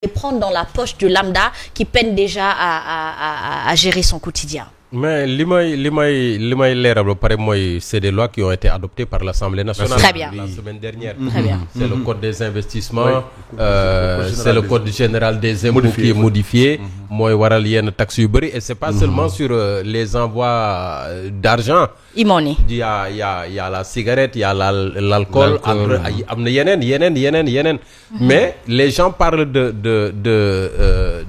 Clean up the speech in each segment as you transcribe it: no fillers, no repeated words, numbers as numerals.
prendre dans la poche du lambda qui peine déjà à gérer son quotidien. Mais li may leeral ba pare mooy c'est des lois qui ont été adoptées par l'Assemblée nationale. Très bien. La semaine dernière. Très bien. C'est le code des investissements. C'est le code général des impôts qui est modifié. mooy waral yenn taxes yu bëri et c'est pas seulement sur les envois d'argent. Imoni. Il y a la cigarette, il y a l'alcool. am na yeneen. Mais les gens parlent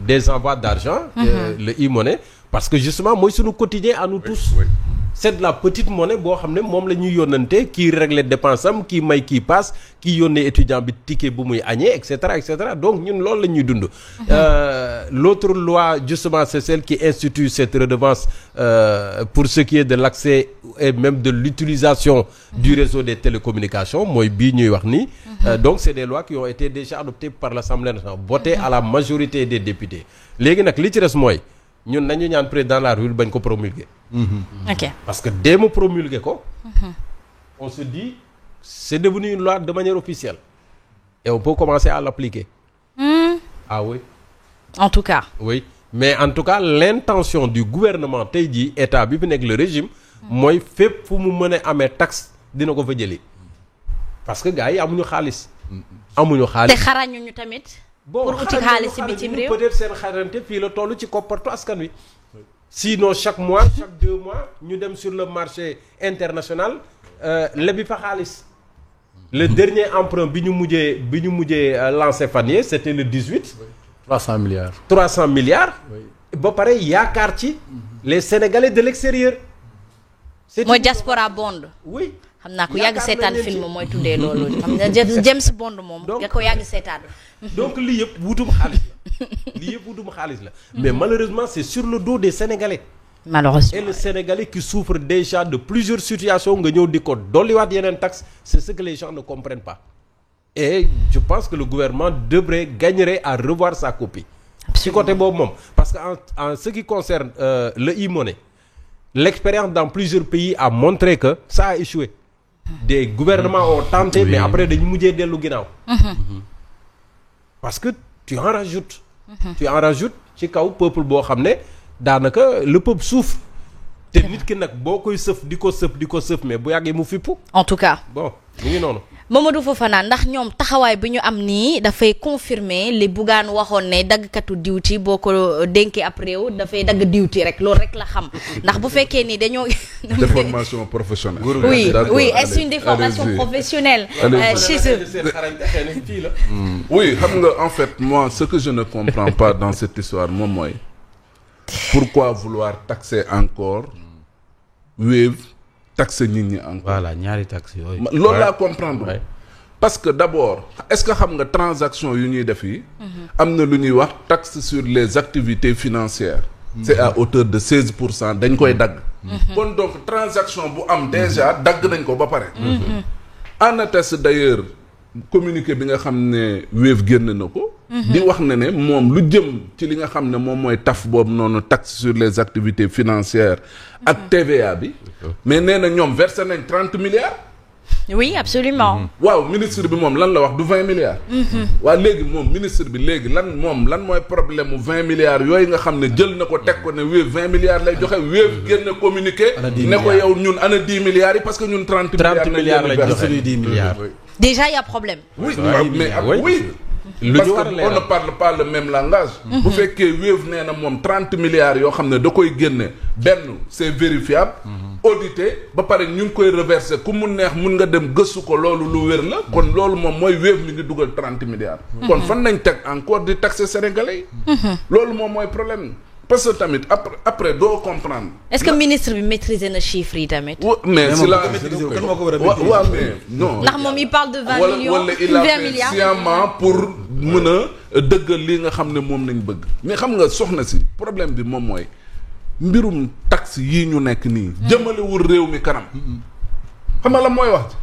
des envois d'argent. Le e-money. Parce que justement mooy suñu quotidien à nous tous. C'est de la petite monnaie boo xam ne moom la ñuy yónnante kii régler dépense am kii may kii passe kii yónnee étudiant bi ticket bu muy añee et cetera donc ñun loolu la ñuy dund. L'autre loi justement c'est celle qui institue cette redevance pour ce qui est de l'accès et même de l'utilisation du réseau des télécommunications mooy bii ñuy wax nii. Donc c'est des lois qui ont été déjà adoptées par l'Assemblée nationale votées à la majorité des députés léegi nag li ci des mooy. ñun nañu ñaan président de la République bañ ko promulguer. Ok. Parce que dès mu promulguer ko. On se dit c'est devenu une loi de manière officielle. Et on peut commencer à l'appliquer. Ah oui. En tout cas. Oui mais en tout cas l'intention du gouvernement tey jii état bi fi nekk le régime. mooy fépp fu mu mën a amee taxe dina ko fa jëlee. parce que gars yi amuñu xaalis. te xarañuñu tamit. pour uti xaalis ci bitim réew peut-être seen xarante fii la toll ci koppartu askan wi. sinon chaque mois chaque 2 mois ñu dem sur le marché international lebi fa xaalis. le dernier emprunt bi ñu mujjee lancé fan yii c'était le 18. 300 milliards. 300 milliards. ba pare yaakaar ci les Sénégalais de l'extérieur. mooy diaspora bond. oui. xam naa ko yàgg seetaan film mooy tuddee loolu xam nga James Bond moom. nga ko yàgg seetaan. donc lii yëpp wutum xaalis la. mais malheureusement c'est sur le dos des Sénégalais. malheureusement et le Sénégalais qui souffre déjà de plusieurs situations nga ñëw di ko dolliwaat yeneen taxes c'est ce que les gens ne comprennent pas. et je pense que le gouvernement gagnerait à revoir sa copie. ci côté boobu moom parce que en ce qui concerne le e-money l'expérience dans plusieurs pays a montré que ça a échoué. Des gouvernements ont tenté mais après dañu mujjee dellu ginnaaw. Parce que tu en rajoutes ci kaw peuple boo xam ne daanaka le peuple souffre. te nit ki nag boo koy sëf di ko sëf mais bu yàggee mu fippu. en tout cas bon mu ngi noonu. Mamadou Fofana ndax ñoom taxawaay bi ñu am nii dafay confirmer li Bougane waxoon ne daggkatu diwti boo ko dénkee ab réew dafay dagg diwti rek loolu rek la xam ndax bu fekkee ni dañoo. déformation professionnelle. oui est-ce une déformation professionnelle chez eux. oui xam nga en fait moi ce que je ne comprends pas dans cette histoire moom mooy pourquoi vouloir taxer encore Wave. taxe nit ñi encore. voilà ñaari taxe yooyu. loolu laa comprendre. parce que d'abord est-ce que xam nga transaction yu ñuy def yi. am na lu ñuy wax taxe sur les activités financières. c'est à hauteur de 16% dañ koy dagg. kon donc transaction bu am déjà dagg nañ ko ba pare. en atteste d'ailleurs communiqué bi nga xam ne Wave génn na ko. di wax ne moom lu jëm ci li nga xam ne moom mooy taf boobu noonu taxe sur les activités financières ak TVA bi mais nee na ñoom versé nañ 30 milliards. oui absolument. waaw ministre bi moom lan la wax du 20 milliards. waaw léegi moom ministre bi léegi lan mooy problème mu 20 milliards yooyu nga xam ne jël na ko teg ko ne Wave 20 milliards lay joxe Wave génn communiqué. ne ko yow ñun ana 10 milliards yi parce que ñun 30 milliards lay joxe 10 milliards. déjà y a problème. oui mais oui. parce que on ne parle pas le même langage. bu fekkee Wave nee na moom 30 milliards yoo xam ne da koy génne benn c'est vérifiable. audité ba pare ñu ngi koy reverser ku mu neex mun nga dem gëstu ko loolu lu wér la. kon loolu moom mooy Wave mi ngi dugal 30 milliards. kon fan nañ teg encore di taxer sénégalais yi. loolu moom mooy problème parce que tamit après doo comprendre. est-ce que ministre bi maîtriser na chiffres yi tamit. mais si la waaw mais non. ndax moom il parle de 20 millions wala il a fait sciemment pour mën a dëggal li nga xam ne moom nañ bëgg. mais xam nga soxna si problème bi moom mooy mbirum taxe yii ñu nekk nii. jëmalewul réew mi kanam. xam nga la mooy wax ci.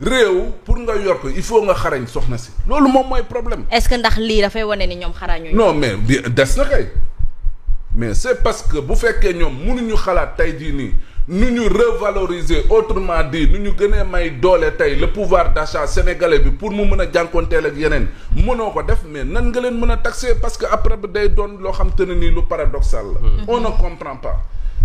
réew pour nga yor ko il faut nga xarañ soxna si. loolu moom mooy problème. est-ce que ndax lii dafay wane ni ñoom xarañuñu. non mais bi des na kay. mais c'est parce que bu fekkee ñoom mënuñu xalaat tey jii nii nu ñu revaloriser autrement dit nu ñu gën a may doole tey le pouvoir d'achat sénégalais bi pour mu mën a jànkoonteel ak yeneen mënoo ko def mais nan nga leen mën a taxer parce que après day doon loo xam te ne nii lu paradoxal la. On ne comprend pas.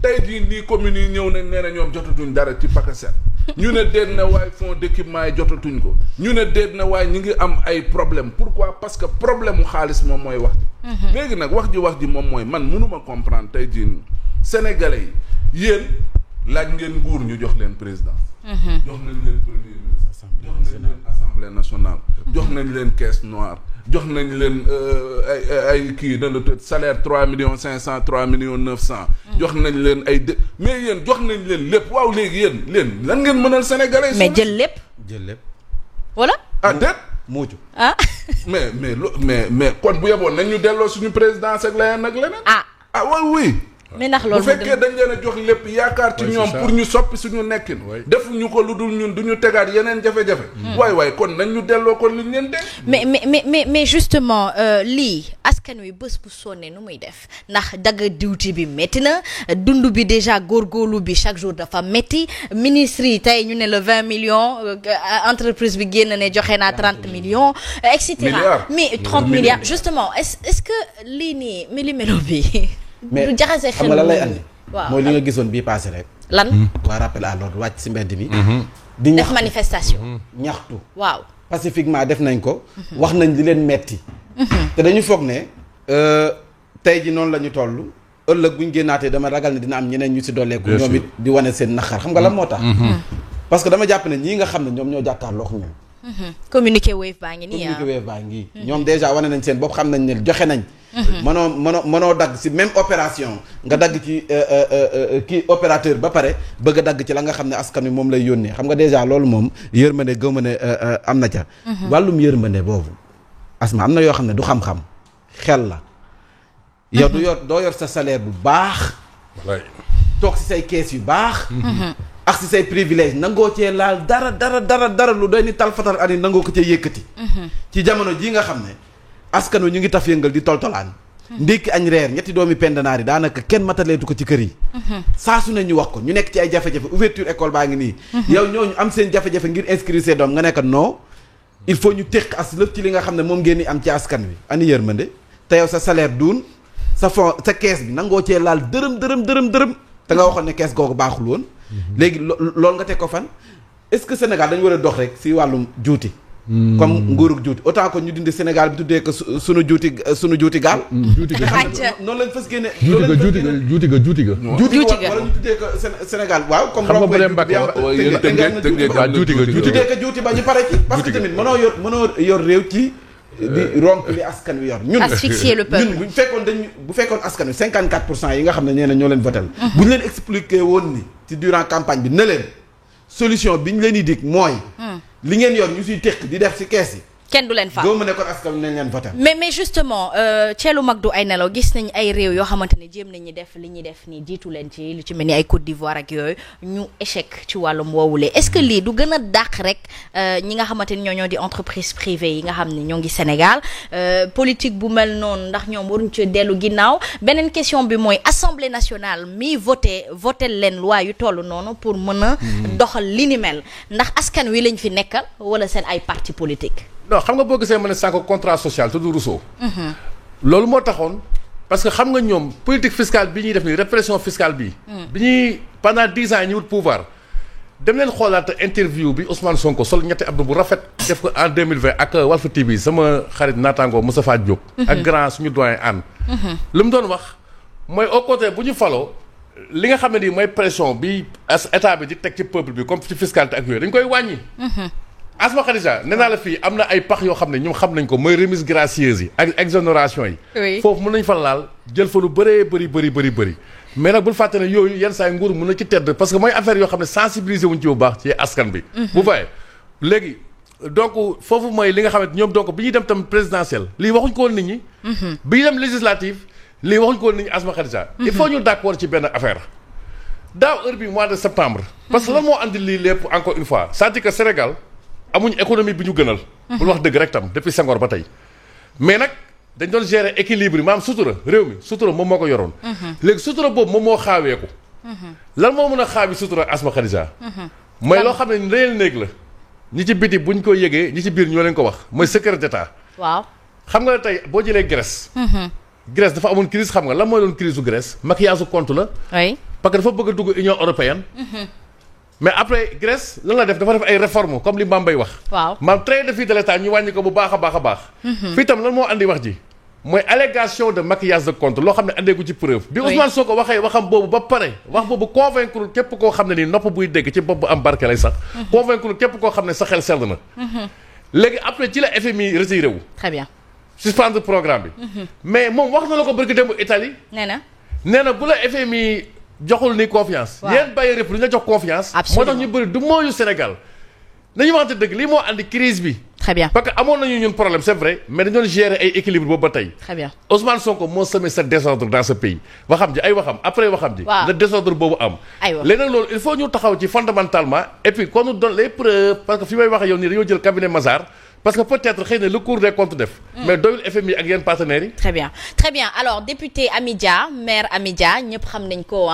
tey jii nii communes yi ñëw nañ nee na ñoom jotatuñ dara ci PACASEN ñu ne déet na waaye fonds d'équipement yi jotatuñ ko ñu ne déet na waaye ñu ngi am ay problème pourquoi parce que problème mu xaalis moom mooy wax ji léegi nag wax ji moom mooy man mënuma comprendre tey jii nii sénégalais yi yéen laaj ngeen nguur ñu jox leen président jox nañ leen premier ministre jox nañ leen assemblée nationale jox nañ leen caisse noire jox nañ leen ay kii na la tëdd salaire 3,500,000 3,900,000 jox nañ leen ay mais yéen jox nañ leen lépp waaw léegi yéen lan ngeen mënal sénégalais mais jël lépp voilà ah déet muucu mais kon bu yeboon nañ ñu delloo suñu présidence ak leneen waaw oui mais ndax loolu bu fekkee dañ leen a jox lépp yaakaar ci ñoom pour ñu soppi suñu nekkin defuñu ko lu dul ñun du ñu tegaat yeneen jafe-jafe waay kon nañ ñu delloo kon liñ leen dee mais justement lii askan wi bés bu sonnee nu muy def ndax dagg diwti bi métti na dund bi déjà góorgóorlu bi chaque jour dafa métti ministre yi tey ñu ne le 20 millions entreprise bi génn ne joxe naa 30 millions et cetera mais 30 milliards justement est-ce que lii nii méli-mélo bi mais du jaxase xel xam nga lan lay andi. waaw mooy li nga gisoon bii passé rek. lan. waa rappel à l'ordre wàcc si mbedd mi. di def manifestation. ñaxtu. waaw pacifiquement def nañ ko. wax nañ li leen metti te dañu foog ne tey ji noonu la ñu toll ëllëg bu ñu génnaatee dama ragal ne dina am ñeneen ñu si dolleeku. ñoom it di wane seen naqar xam nga lan moo tax. parce que dama jàpp ne ñii nga xam ne ñoom ñoo jàkkaarloo ak ñun. communiqué wave baa ngi nii communiqué wave baa ngi. ñoom déjà wane nañ seen bopp xam nañ ne joxe nañ. mënoo dagg ci même opération nga dagg ci kii opérateur ba pare bëgg a dagg ci la nga xam ne askan wi moom lay yónnee xam nga déjà loolu moom yërmande gëma ne am na ca wàllum yërmande boobu asma am na yoo xam ne du xam-xam xel la yow doo yor sa salaire bu baax toog ci say kees yu baax ak ci say privilège nangoo cee laal dara lu doy ni talfatal ani nangoo ko cee yëkkati ci jamono ji nga xam ne askan wi ñu ngi taf yëngal di toltolaan ndékki añ reer ñetti doomi pendanaar yi daanaka kenn mataleetu ko ci kër yi saa su ne ñu wax ko ñu nekk ci ay jafe-jafe ouverture école baa ngi nii yow ñooñu am seen jafe-jafe ngir inscrire seen doom nga nekk non il faut ñu téq as lëf ci li nga xam ne moom ngeen di am ci askan wi ani yërmande te yow sa salaire duun sa fond sa kees bi nangoo cee laal dërëm te nga waxoon ne kees googu baaxul woon léegi loolu nga teg ko fan est-ce que Sénégal dañu war a dox rek si wàllum juuti comme nguurug juuti autant que ñu dindi Sénégal bi tuddee ko sunu juuti gaal. juuti ga noonu lañ fas génne. juuti ga wala ñu tuddee ko Sénégal waaw. comme xam nga bu dee Mbacke tuddee ko juuti ba ñu pare ci. parce que tamit mënoo yor réew ci. di romp li askan wi yor. ñun asphyxier le peuple ñun bu fekkoon askan wi 54% yi nga xam ne ñee ñoo leen votel bu ñu leen expliqué woon ni ci durant campagne bi ne leen solution bi ñu leen di dig mooy. li ngeen yor ñu siy tekk di def si kees yi. kenn du leen faa doo mën a kon askan wi nañ leen voté. mais justement ceelu mag du ay nelaw gis nañ ay réew yoo xamante ne jéem nañu def li ñuy def nii jiitu leen ci lu ci mel ni ay Côte d'Ivoire ak yooyu ñu échec ci wàllum woowulee est-ce que lii du gën a dàq rek ñi nga xamante ni ñoo di entreprise privée yi nga xam ne ñoo ngi Sénégal politique bu mel noonu ndax ñoom waruñ ci dellu ginnaaw beneen question bi mooy assemblée nationale mi voté leen loi yu toll noonu pour mën a doxal li ni mel ndax askan wi lañ fi nekkal wala seen ay parti politique. non xam nga boo gisee ma ne sànq contrat social tudd Rousseau. loolu moo taxoon parce que xam nga ñoom politique fiscale bi ñuy def nii répression fiscale bi ñuy pendant 10 ans ñu wut pouvoir dem leen xoolaat interview bi Ousmane Sonko sol ñetti abdu bu rafet def ko en 2020 ak Walf TV sama xarit naataango Moustapha Diop. ak grand suñu doyen Anne. li mu doon wax mooy au côté bu ñu faloo li nga xam ne nii mooy pression bi état bi di teg ci peuple bi comme ci fiscalité ak yooyu dañ koy wàññi. Asma Khadija nee naa la fii am na ay pax yoo xam ne ñoom xam nañ ko mooy remise gracieuse yi ak exonération yi. foofu mën nañ fa laal jël fa lu bëree bëri mais nag bul fàtte ne yooyu yenn saa yi nguur mën na ci tedd parce que mooy affaire yoo xam ne sensibiliser wuñ ci bu baax ci askan bi. bu fayee léegi donc foofu mooy li nga xamante ñoom donc bi ñuy dem tam présidentielle lii waxuñ ko woon nit ñi. bi ñuy dem législative lii waxuñ ko woon nit ñi Asma Khadija. il faut ñu d'accord ci benn affaire daaw heure bi mois de septembre. parce que lan moo andi lii lépp encore une fois c'est-à-dire que Sénégal amuñ économie bi ñu gënal. bul wax dëgg rek tam depuis Senghor ba tey. mais nag dañ doon gérer équilibre yi maanaam sutura réew mi sutura moom moo ko yoroon. léegi sutura boobu moom moo xaaweeku lan moo mën a xaabi sutura Asma Khadija. mooy loo xam ne réel néeg la. ñi ci biti buñ ko yëgee ñi ci biir ñoo leen ko wax mooy secret d'état. waaw xam nga tey boo jëlee Grèce. Grèce dafa amoon crise xam nga lan mooy doon crise su Grèce maquillage su compte la. oui parce que dafa bëgg a dugg Union européenne. mais après Grèce lan la def dafa def ay réformes comme li Mbaye wax. waaw maam train de vie de l'état ñu wàññi ko bu baax a baax a baax. fii tam lan moo andi wax ji. mooy allégation de maquillage de compte loo xam ne andeeku ci preuve. bi Ousmane Sonko waxee waxam boobu ba pare wax boobu convaincre képp koo xam ne nii nopp buy dégg ci bopp bu am barke lay sax. convaincre képp koo xam ne sa xel sell na. léegi après ci la FMI retiré wu. très bien. suspendre programme bi. mais moom wax na la ko bëgg dem Italie. nee na bu la FMI joxul ni confiance. waaw yéen bàyyi rëpp lu ñu jox confiance. moo tax ñu bëri du mooyu Sénégal. nañu waxante dëgg lii moo andi crise bi. très bien parce que amoon nañu ñun problème c'est vrai mais dañu doon gérer ay équilibre boobu ba tey. très bien Ousmane Sonko moo semé ce désordre dans ce pays. waxam ji ay waxam après waxam ji. waaw le désordre boobu am. aywa léegi nag loolu il faut ñu taxaw ci fondamentalement et puis qu'on nous donne les preuves parce que fi may wax yow nii dañoo jël cabinet Mazars. parce que peut-être xëy na le Cour des comptes def. mais doyul FMI ak yenn partenaires yi. très bien alors député Amy Dia maire Amy Dia ñëpp xam nañ ko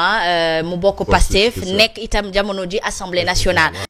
mu bokk Pastef nekk itam jamono ji Assemblée nationale.